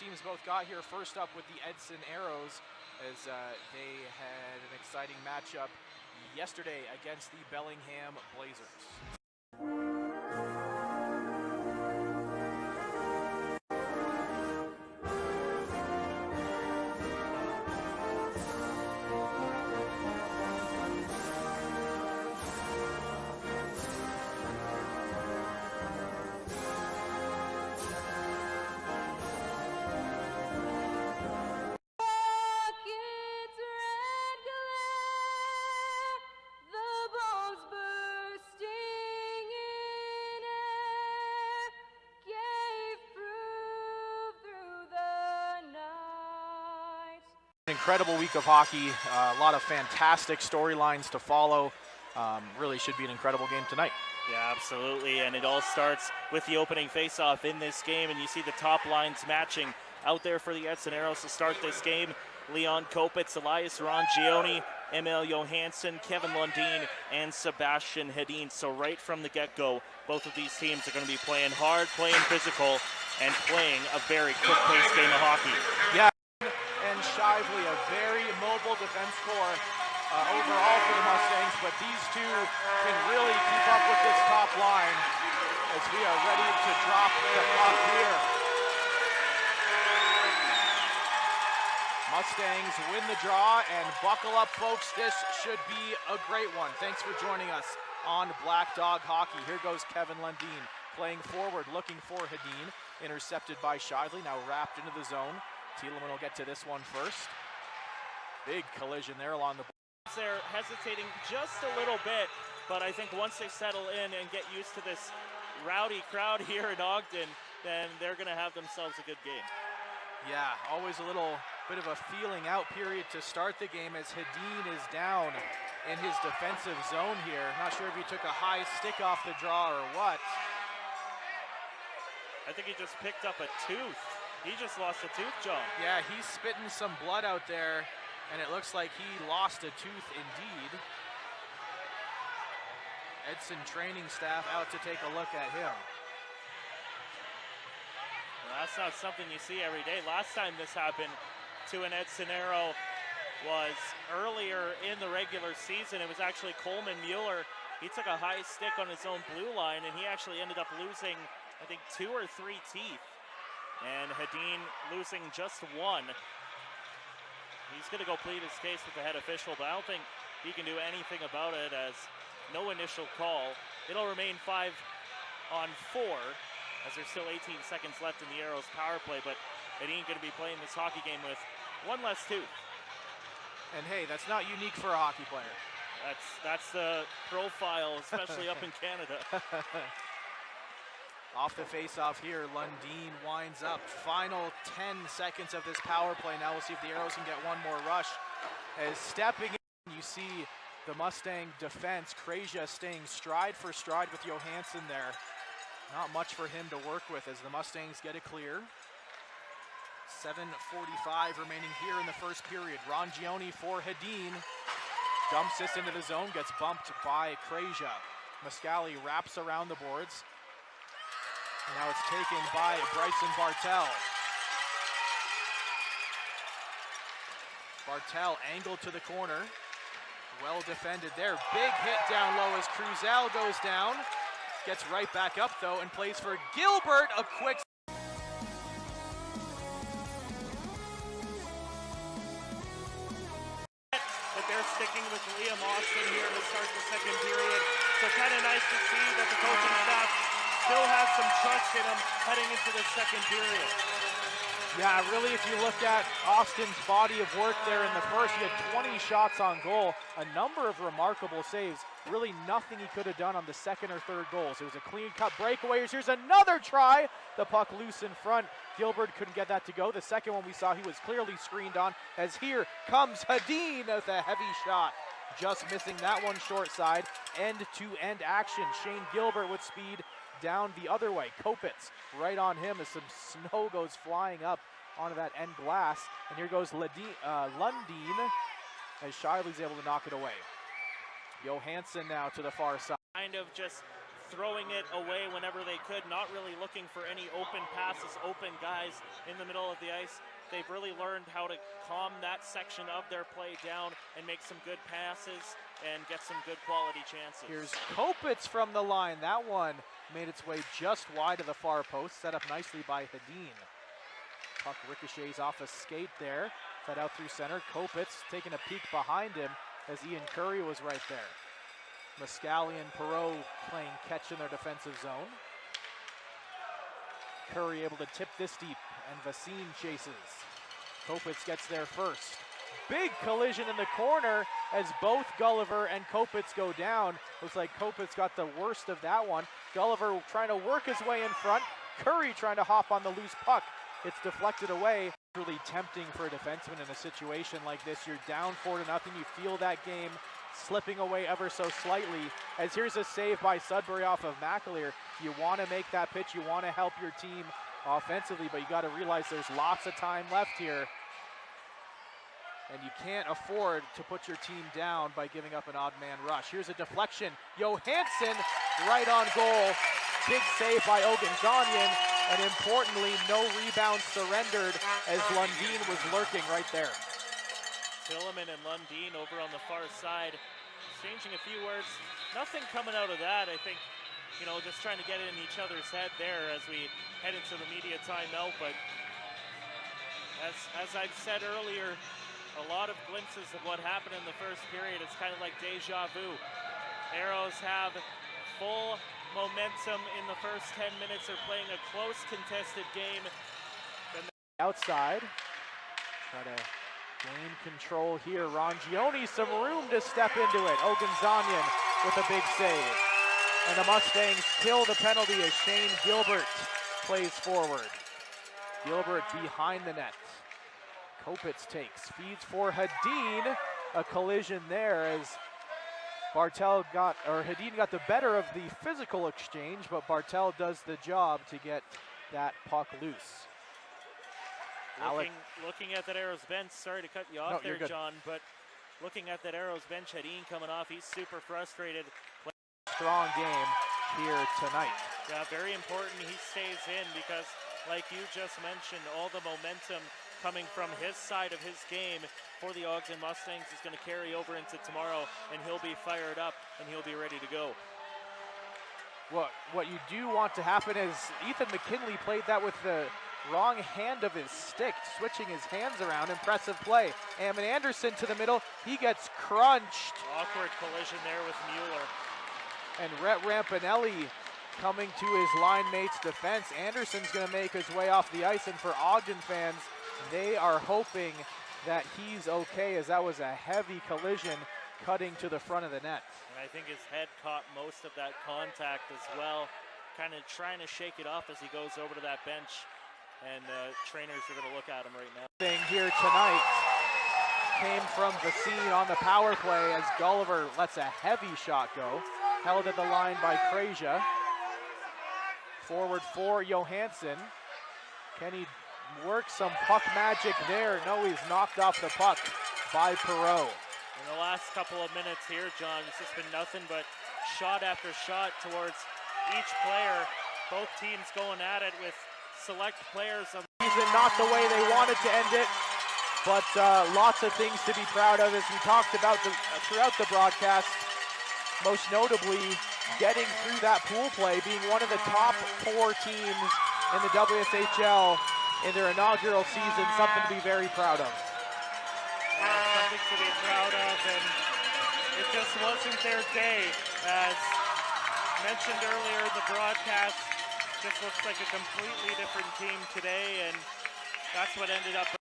teams both got here. First up with the Edson Aeros, as they had an exciting matchup yesterday against the Bellingham Blazers. Incredible week of hockey, a lot of fantastic storylines to follow. Really should be an incredible game tonight. Yeah, absolutely, and it all starts with the opening faceoff in this game, and you see the top lines matching out there for the Edson Aeros to start this game. Leon Kopitz, Elias Rangioni, Emil Johansson, Kevin Lundin, and Sebastian Hedin. So right from the get-go, both of these teams are going to be playing hard, playing physical, and playing a very quick-paced game of hockey. Yeah. And Shively, a very mobile defense core overall for the Mustangs, but these two can really keep up with this top line as we are ready to drop the puck here. Mustangs win the draw, and buckle up, folks. This should be a great one. Thanks for joining us on Black Dog Hockey. Here goes Kevin Lundin playing forward, looking for Hedin, intercepted by Shively, now wrapped into the zone. Thielemann will get to this one first. Big collision there along the board. They're hesitating just a little bit, but I think once they settle in and get used to this rowdy crowd here in Ogden, then they're going to have themselves a good game. Yeah, always a little bit of a feeling out period to start the game as Hedin is down in his defensive zone here. Not sure if he took a high stick off the draw or what. I think he just picked up a tooth. He just lost a tooth, John. Yeah, he's spitting some blood out there, and it looks like he lost a tooth indeed. Edson training staff out to take a look at him. Well, that's not something you see every day. Last time this happened to an Edson Aero was earlier in the regular season. It was actually Coleman Mueller. He took a high stick on his own blue line, and he actually ended up losing, I think, 2 or 3 teeth. And Hedin losing just 1. He's going to go plead his case with the head official, but I don't think he can do anything about it as no initial call. It'll remain 5-on-4 as there's still 18 seconds left in the Aeros power play, but Hedin going to be playing this hockey game with 1 less tooth. And hey, that's not unique for a hockey player. That's the profile, especially up in Canada. Off the face-off here, Lundin winds up. Final 10 seconds of this power play. Now we'll see if the Aeros can get one more rush. As stepping in, you see the Mustang defense. Krejcia staying stride for stride with Johansson there. Not much for him to work with as the Mustangs get it clear. 7:45 remaining here in the first period. Rangioni for Hedin. Dumps this into the zone, gets bumped by Krejcia. Muscali wraps around the boards. And now it's taken by Bryson Bartel. Bartel angled to the corner. Well defended there. Big hit down low as Cruzel goes down. Gets right back up though and plays for Gilbert. A quick but they're sticking with Liam Austin here to start the second period. So kind of nice to see that the coaching staff still has some trust in him heading into the second period. Yeah, really, if you look at Austin's body of work there in the first, he had 20 shots on goal, a number of remarkable saves. Really nothing he could have done on the second or third goals. It was a clean-cut breakaway. Here's another try. The puck loose in front. Gilbert couldn't get that to go. The second one we saw, he was clearly screened on, as here comes Hedin with a heavy shot. Just missing that one short side. End-to-end action. Shane Gilbert with speed down the other way. Kopitz right on him as some snow goes flying up onto that end glass. And here goes Lundin as Shively's able to knock it away. Johansson now to the far side. Kind of just throwing it away whenever they could, not really looking for any open passes, open guys in the middle of the ice. They've really learned how to calm that section of their play down and make some good passes and get some good quality chances. Here's Kopitz from the line. That one made its way just wide of the far post, set up nicely by Hedin. Puck ricochets off a skate there, set out through center. Kopitz taking a peek behind him as Ian Curry was right there. Muscali and Perreault playing catch in their defensive zone. Curry able to tip this deep, and Vaccine chases. Kopitz gets there first. Big collision in the corner as both Gulliver and Kopitz go down. Looks like Kopitz got the worst of that one. Gulliver trying to work his way in front. Curry trying to hop on the loose puck. It's deflected away. Really tempting for a defenseman in a situation like this. You're down 4-0. You feel that game slipping away ever so slightly. As here's a save by Sudbury off of McAleer. You want to make that pitch. You want to help your team offensively, but you got to realize there's lots of time left here. And you can't afford to put your team down by giving up an odd man rush. Here's a deflection. Johansson right on goal. Big save by Ogden. And importantly, no rebound surrendered as Lundin was lurking right there. Tillman and Lundin over on the far side, exchanging a few words. Nothing coming out of that. I think, just trying to get it in each other's head there as we head into the media timeout. But as I've said earlier, a lot of glimpses of what happened in the first period. It's kind of like deja vu. Aeros have full momentum in the first 10 minutes. They're playing a close contested game. Outside, try to gain control here. Rongione, some room to step into it. Ogden with a big save. And the Mustangs kill the penalty as Shane Gilbert plays forward. Gilbert behind the net. Kopitz takes, feeds for Hedin. A collision there as Hedin got the better of the physical exchange, but Bartel does the job to get that puck loose. Looking at that Aeros bench, sorry to cut you off there, John, but looking at that Aeros bench, Hedin coming off, he's super frustrated. Strong game here tonight. Yeah, very important he stays in because, like you just mentioned, all the momentum coming from his side of his game for the Ogden Mustangs is going to carry over into tomorrow, and he'll be fired up and he'll be ready to go. What you do want to happen is Ethan McKinley played that with the wrong hand of his stick, switching his hands around. Impressive play. Ammon Anderson to the middle. He gets crunched. Awkward collision there with Mueller. And Rhett Rampinelli coming to his line mate's defense. Anderson's going to make his way off the ice, and for Ogden fans, they are hoping that he's okay, as that was a heavy collision cutting to the front of the net. And I think his head caught most of that contact as well, kind of trying to shake it off as he goes over to that bench, and trainers are going to look at him right now. Thing here tonight came from Vaccine on the power play as Gulliver lets a heavy shot go, held at the line by Krejcia. Forward for Johansson. Can he work some puck magic there? No, he's knocked off the puck by Perreault. In the last couple of minutes here, John, it's just been nothing but shot after shot towards each player. Both teams going at it with select players. Season not the way they wanted to end it, but lots of things to be proud of, as we talked about throughout the broadcast. Most notably, getting through that pool play, being one of the top 4 teams in the WSHL in their inaugural season, something to be very proud of. Something to be proud of, and it just wasn't their day. As mentioned earlier in the broadcast, just looks like a completely different team today, and that's what ended up